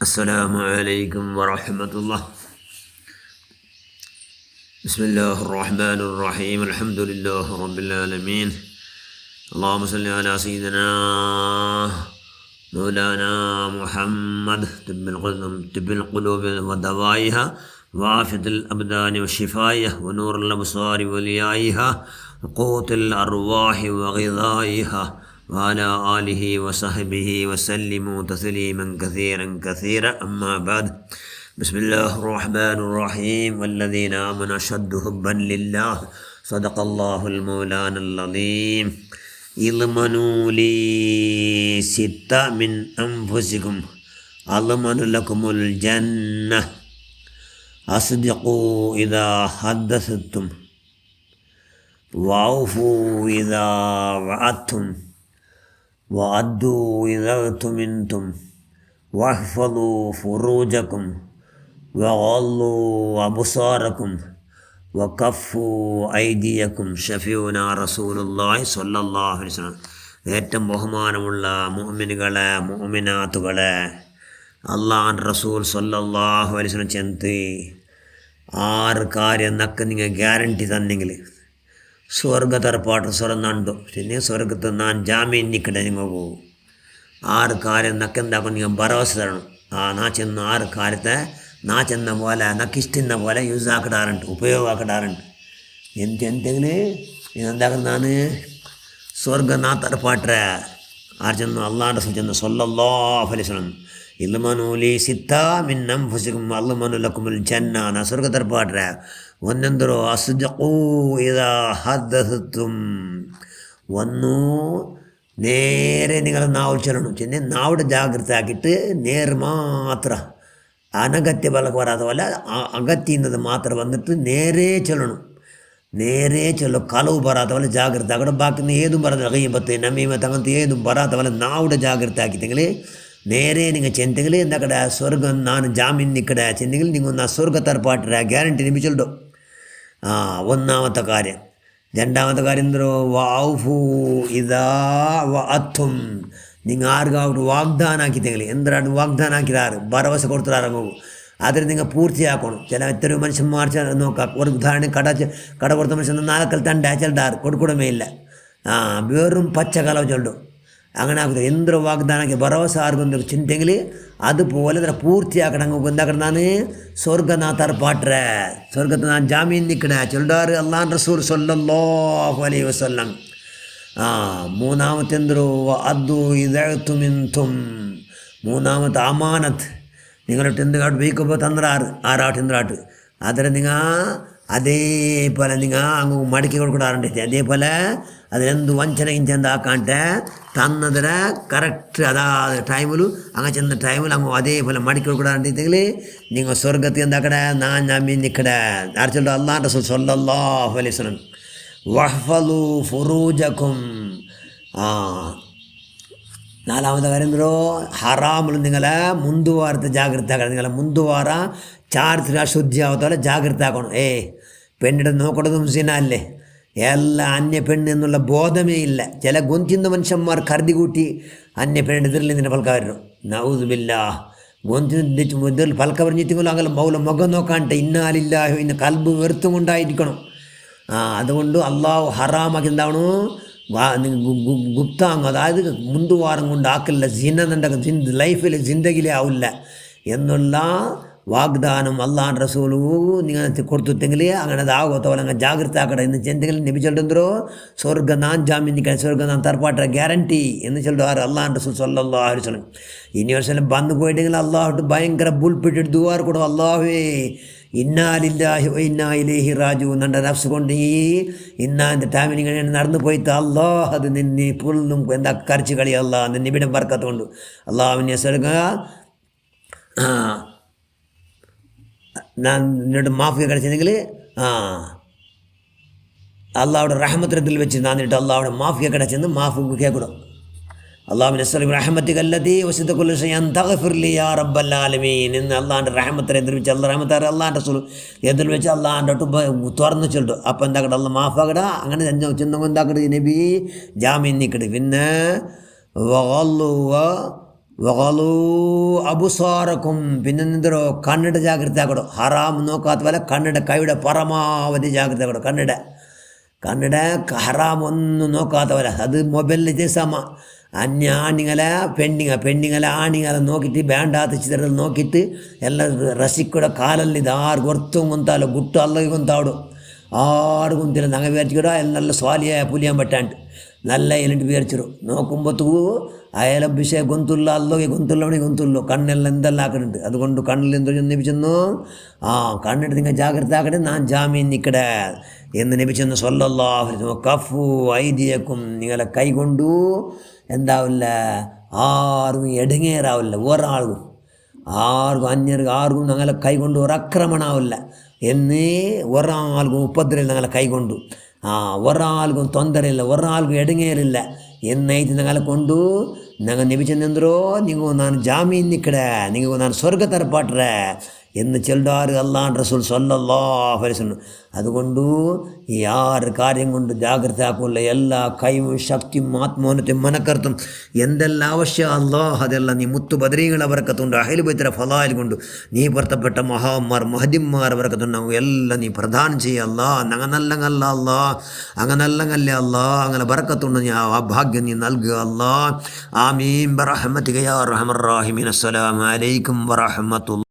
السلام عليكم ورحمة الله. بسم الله الرحمن الرحيم. الحمد لله رب العالمين. اللهم صل على سيدنا مولانا محمد طب القلوب ودوائها وعافية الأبدان وشفائها ونور الأبصار وليائها وقوت الأرواح وغذائها وعلى آله وصحبه وسلموا تسليما كثيرا أما بعد. بسم الله الرحمن الرحيم. والذين آمنوا أشد حبا لله. صدق الله المولانا العظيم. اضمنوا لي ستة من أنفسكم أضمن لكم الجنة. أصدقوا إذا حدثتم وأوفوا إذا وعدتم وأدوا إذا اؤتمنتم واحفظوا فروجكم وغضوا أبصاركم وكفوا أيديكم. ഷഫീഉനാ റസൂലുള്ളാഹി സ്വല്ലല്ലാഹു അലൈഹി വസല്ലം. ഏറ്റവും ബഹുമാനമുള്ള മുഅ്മിനുകളെ മുഅ്മിനാത്തുകളെ, അള്ളാഹുവിൻ്റെ റസൂൽ സ്വല്ലല്ലാഹു അലൈഹി വസല്ലം ചെന്ന് 6 കാര്യം എന്നൊക്കെ നിങ്ങൾ ഗ്യാരണ്ടി തന്നെങ്കിൽ ಸ್ವರ್ಗ ತರಪಾಟ ಸ್ವರ ನಂಡು ಚಿನ್ನೆ ಸ್ವರ್ಗದ ನಾನು ಜಾಮೀನು ನಿಕ್ಕಡೆ ನಿಮಗೆ ಹೋಗು 6 ಕಾರ್ಯ നക്കെന്താക്കും നിങ്ങൾ ഭരവസ തരണം. നാ ചെന്ന് 6 കാര്യത്തെ നാ ചെന്ന പോലെ നക്കിഷ്ടിന്ന പോലെ യൂസ് ആക്കിടാറുണ്ട്, ഉപയോഗമാക്കിടാറുണ്ട്. എന്തെങ്കിലും എന്താക്കുന്നത് ನಾನು ಸ್ವರ್ಗ ನಾ ತರಪಾಟ್ರೆ ಆರು ಚೆನ್ನು ಅಲ್ಲಾಹ್ ಚೆನ್ನು ಸಲ್ಲಲ್ಲಾಹು ಅಲೈಹಿ ವಸಲ್ಲಂ ಇಲ್ಮನೂಲಿ ಸಿತ್ತಾ ಮಿನ್ ಅನ್ಫುಸಿಕುಂ ಅಲ್ಮನು ಲಕುಮುಲ್ ಜನ್ನ. ನಾ ಸ್ವರ್ಗ ತರಪಾಟ್ರೆ ಒಂದೆಂದರು ಅಸ್ದಖೂ ಇದಾ ಹದ್ದಥ್ತುಂ. ഒന്ന് നേരെ നിങ്ങൾ നാവ് ചെല്ലണം. ചെന്ന് നാവിടെ ജാഗ്രത ആക്കിയിട്ട് നേർ മാത്രം അനഗത്യ ബലക്ക് വരാതെ പോലെ അകത്തിയുന്നത് മാത്രം വന്നിട്ട് നേരെ ചെല്ലണം. നേരെ ചെല്ലും. കളവ് ಬರಾದ പോലെ ജാഗ്രത ആക്കണം. ബാക്കി ഏതും പറയുന്നത് ഗീബത്ത് നമീമത്ത് അങ്ങനത്തെ ഏതും ಬರಾದ പോലെ നാവിടെ ജാഗ്രത ആക്കിiteങ്കിൽ നേരെ നിങ്ങൾ ചെന്തെങ്കിൽ എന്താക്കട സ്വർഗം ನಾನು ಜಾಮೀನು ನಿಕ್ಕಡೆ ചെന്നെങ്കിൽ നിങ്ങൾ ആ സ്വർഗ തറപ്പാട്ടിര ഗ്യാരണ്ടി ലഭിച്ചുള്ളൂ. ഒന്നാമത്തെ കാര്യം. രണ്ടാമത്തെ കാര്യം എന്തോ വൗഫു ഇദാ വഅത്തും. നിങ്ങൾ ആർക്കാവട്ട് വാഗ്ദാനം ആക്കിiteങ്കിൽ എന്താണ് വാഗ്ദാനം ആക്കിയാറ് ഭരവസ കൊടുത്തിറങ്ങും അതിൽ നിങ്ങൾ പൂർത്തിയാക്കണം. ചില എത്രയോ മനുഷ്യന്മാർ നോക്കാം. ഒരു ഉദാഹരണം കട കൊടുത്ത മനുഷ്യൻ 4 തണ്ട ചെല്ലാറ് കൊടുക്കൂടമേ ഇല്ല. വെറും പച്ച കലവ് ചൊല്ലും. അങ്ങനെ ആക്കുന്നത് എന്തൊരു വാഗ്ദാനಕ್ಕೆ ಭರವಸೆ ಆರ್ಗೊಂದು ಚಿಂತೆಂಗಲಿ അതുപോലെ തന്നെ പൂർത്തിയാക്കണം. എന്താക്കണം ನಾನು ಸ್ವರ್ಗ ನಾ ತರಪಾಟ್ರೆ ಸ್ವರ್ಗದ ನಾನು ಜಾಮೀನು ನಿಕ್ಕಡೆ ಚೊಲ್ಲಾರು ಅಲ್ಲಾಹ್ ರಸೂಲ್ ಸಲ್ಲಲ್ಲಾಹು ಅಲೈಹಿ ವಸಲ್ಲಂ. മൂന്നാമത്തെ എന്തോ അദ്ദു ഇദാ തുമിൻതും. മൂന്നാമത്തെ അമാനത്ത്. നിങ്ങളിട്ട് എന്തുകാട്ട് വീക്കുമ്പോൾ തന്ത്രാറ് ആറാട്ട് അതിൽ നിങ്ങൾ അതേപോലെ നിങ്ങൾ അങ്ങ് മടക്കി കൊടുക്കാറുണ്ട്. അതേപോലെ അതിലെന്ത് വഞ്ചന ഇഞ്ചെന്താക്കാണ്ട് തന്നതിൽ കറക്റ്റ് ടൈമിൽ അങ്ങ് ചെന്ന ടൈമിൽ അങ്ങ് അതേപോലെ മടക്കി കൊടുക്കാറുണ്ടെങ്കിൽ നിങ്ങൾ സ്വർഗത്തിൽ എന്താക്കടെ ഞാൻ നിൽക്കടെ ആർച്ചല്ലോ അല്ലാഹ് റസൂൽ സ്വല്ലല്ലാഹു അലൈഹി വസല്ലം. വഹ്ഫളു ഫുറൂജക്കും. നാലാമത്തെ കാര്യം എന്തോ ഹറാമിൽ നിങ്ങളെ ಮುಂದುವಾರത്തെ ജാഗ്രത ആക്കണം. നിങ്ങളെ ಮುಂದುವಾರ ചാരിത്ര അശുദ്ധി ആവത്തോലെ ജാഗ്രത ആക്കണം. പെണ്ണിടെ നോക്കണതും സിന അല്ലേ. എല്ലാ അന്യ പെണ്ണ് എന്നുള്ള ബോധമേ ഇല്ല. ചില ഗൊന്തിന്ന മനുഷ്യന്മാർ കരുതി കൂട്ടി അന്യ പെണ്ണിൻ്റെ എതിരിൽ നിന്നെ പൽക്ക വരണം. നൗദുബില്ല. ഗൊന്തിന് എതിരിൽ പൽക്ക പറഞ്ഞിട്ടെങ്കിലും അങ്ങനെ മൗല മുഖം നോക്കാണ്ട് ഇന്നാലില്ലാഹു ഇന്ന് കൽബ് വെറുത്തും കൊണ്ടായിരിക്കണം. അതുകൊണ്ട് അള്ളാഹു ഹറാമാക്കി എന്താവണു ഗുപ്താങ്, അതായത് ಮುಂದುವಾരം കൊണ്ട് ആക്കില്ല. ജിന്ന ലൈഫിൽ ജിന്ദഗിലേ ആവില്ല എന്നുള്ള വാഗ്ദാനം അല്ലാഹ് റസൂൽ നിങ്ങൾ കൊടുത്തിട്ടെങ്കിൽ അങ്ങനെ അതാകത്തോലെ അങ്ങനെ ജാഗ്രത ആക്കട്ടെ എന്ന് എന്തെങ്കിലും നബി ചൊല്ലുന്നോ സ്വർഗ നാൻ ജാമീൻ നിൽക്കാൻ സ്വർഗ നാൻ തറപ്പാട്ട ഗ്യാരണ്ടി എന്ന് ചൊല്ലുവാറ് അല്ലാഹ് റസൂൽ സ്വല്ലല്ലാഹു അലൈഹി വസല്ലം. ഇനി വർഷം ബന്ധു പോയിട്ടെങ്കിൽ അള്ളാഹുട്ട് ഭയങ്കര ബുൾപ്പിട്ടിട്ട് ദുആർ കൊടുക്കും. അള്ളാഹുവേ ഇന്നാ ലില്ലാഹി വ ഇന്നാ ഇലൈഹി റാജിഊൻ എൻ്റെ നഫ്സ് കൊണ്ട് ഈ ഇന്നാൻ്റെ ടൈമിൽ ഇങ്ങനെ നടന്നു പോയിട്ട് അള്ളാഹ് അത് നിന്നെ പുള്ളും എന്താ കരച്ച് കളി അള്ളാഹ് നിന്നെ ഇവിടെ ബർക്കത്തുകൊണ്ട് അള്ളാഹുവിനെ എടുക്കുക. ഞാൻ നിന്നോട് മാഫിയ കിടച്ചെങ്കിൽ അള്ളാഹുടെ റഹ്മത്തിൽ വെച്ച് നാന്നിട്ട് അള്ളാഹുടെ മാഫിയ കിടച്ചെന്ന് മാഫ് കേൾക്കണം. അള്ളാഹുവിനെ അസ്സലാമു റഹ്മത്തിക അല്ലതി വസിഅത കുല്ല ഷൈഇൻ തഗ്ഫിർ ലി യാ റബ്ബൽ ആലമീൻ എന്ന് അള്ളാഹുൻ്റെ റഹ്മത്തിനെ എതിർവെച്ച് അള്ളാഹ് റഹ്മത്താറ് അള്ളാഹുൻ്റെ റസൂൽ എതിർവെച്ച് അള്ളാഹുൻ്റെ ഒട്ട് തുറന്നു ചൊല്ലു. അപ്പോൾ എന്താക്കട്ടെ അള്ളാഹ് മാഫാക്കട. അങ്ങനെ ചെന്ന എന്താക്കട്ടെ നബി ജാമീൻ നിൽക്കട്ടെ. പിന്നെ വഗലൂ അബുസാറക്കും, പിന്നെ എന്തോ കണ്ണിടെ ജാഗ്രത ആക്കടോ. ഹറാം നോക്കാത്ത പോലെ കണ്ണിടെ കൈയുടെ പരമാവധി ജാഗ്രത ആക്കടോ. കണ്ണിടെ ഹറാം ഒന്നും നോക്കാത്ത പോലെ. അത് മൊബൈലിൽ സമ അന്യ ആണിങ്ങളെ പെണ്ണിങ്ങളെ ആണിങ്ങളെ നോക്കിയിട്ട് ಬೇಂಡಾತ ಚಿತ್ರದಲ್ಲಿ ನೋಕಿತ್ತು ಎಲ್ಲ ರಸಿಕ್ಕೂಡ ಕಾಲಲ್ಲಿ ಇದು ಆರು ಗೊತ್ತು ಗೊಂತಾಲು ಗುಟ್ಟು ಅಲ್ಲಗೆ ಗೊಂತಾವಡು ആറ് കുന്തില നങ്ങ വിചാരിച്ചുകൂടാ നല്ല സ്വാലിയായ പുലിയാൻ പറ്റാണ്ട് നല്ല ഇലണ്ട് വിചാരിച്ചു നോക്കുമ്പോഴത്തൂ അയാളെ വിഷയ ഗൊന്തുള്ള അല്ലോಗೆ ഗൊന്തുള്ളവണി കണ്ണെല്ലാം എന്തെല്ലാം ആക്കുന്നുണ്ട്. അതുകൊണ്ട് കണ്ണിൽ എന്തോ നബിച്ചെന്നു കണ്ണെടുത്ത് നിങ്ങൾ ജാഗ്രത ആക്കട്ടെ, ഞാൻ ജാമീൻ നിൽക്കടേ എന്ന് നബിച്ചെന്ന് സല്ലല്ലാഹു അലൈഹി വസല്ലം. കഫു ഐദിയക്കും, നിങ്ങളെ കൈകൊണ്ടു എന്താവില്ല ആർക്കും എടങ്ങേറാവില്ല, ഒരാൾക്കും അന്യർക്ക് ആർക്കും ഞങ്ങളെ കൈകൊണ്ട് ഒരക്രമണാവില്ല എന്ന്, ഒരാൾക്കും ഉപദ്രവം ഞങ്ങളെ കൈകൊണ്ട് ഒരാൾക്കും ತೊಂದರೆಯಿಲ್ಲ, ഒരാൾക്കും ಎಡಂಗೇರಿಲ್ಲ എന്നೈತಿ ഞങ്ങളെ കൊണ്ട് ഞങ്ങൾ നബിച്ചെന്നെന്തോ നിങ്ങൾ ನಾನು ജാമീൻ നിൽക്കടേ, നിങ്ങൾ ನಾನು സ്വർഗ തരപ്പാട്ടേ എന്ന് ചെല്ലാറ് അല്ലാഹ് റസൂൽ സല്ലല്ലാഹു അലൈഹി വസല്ലം. അതുകൊണ്ട് ഈ ആറ് കാര്യം കൊണ്ട് ജാഗ്രത ആക്കുള്ള എല്ലാ കൈവും ശക്തിയും ആത്മോന്നത്തെയും മനക്കർത്തും എന്തെല്ലാം ആവശ്യം അല്ലാഹ് അതെല്ലാം നീ മുത്തു ബദരീകളെ ബർക്കത്തുണ്ട്, അഹ്ലു ബൈത്തിലെ ഫളായിൽ കൊണ്ട് നീ പൊരുത്തപ്പെട്ട മഹാന്മാർ മഹദിമാർ ബർക്കത്തുണ്ട് എല്ലാം നീ പ്രദാനം ചെയ്യുക അല്ലാഹ്. അങ്ങനല്ലങ്ങല്ല അല്ലാഹ്, അങ്ങനല്ലങ്ങല്ലേ അല്ലാഹ്, അങ്ങനെ ബർക്കത്തുണ്ട് നീ ആ ഭാഗ്യം നീ നൽകുക അല്ലാഹ്. ആമീൻ ബിറഹ്മതിക യാ അർഹമർ റഹീമീൻ. അസ്സലാമു അലൈക്കും വറഹ്മത്തുള്ളാഹി.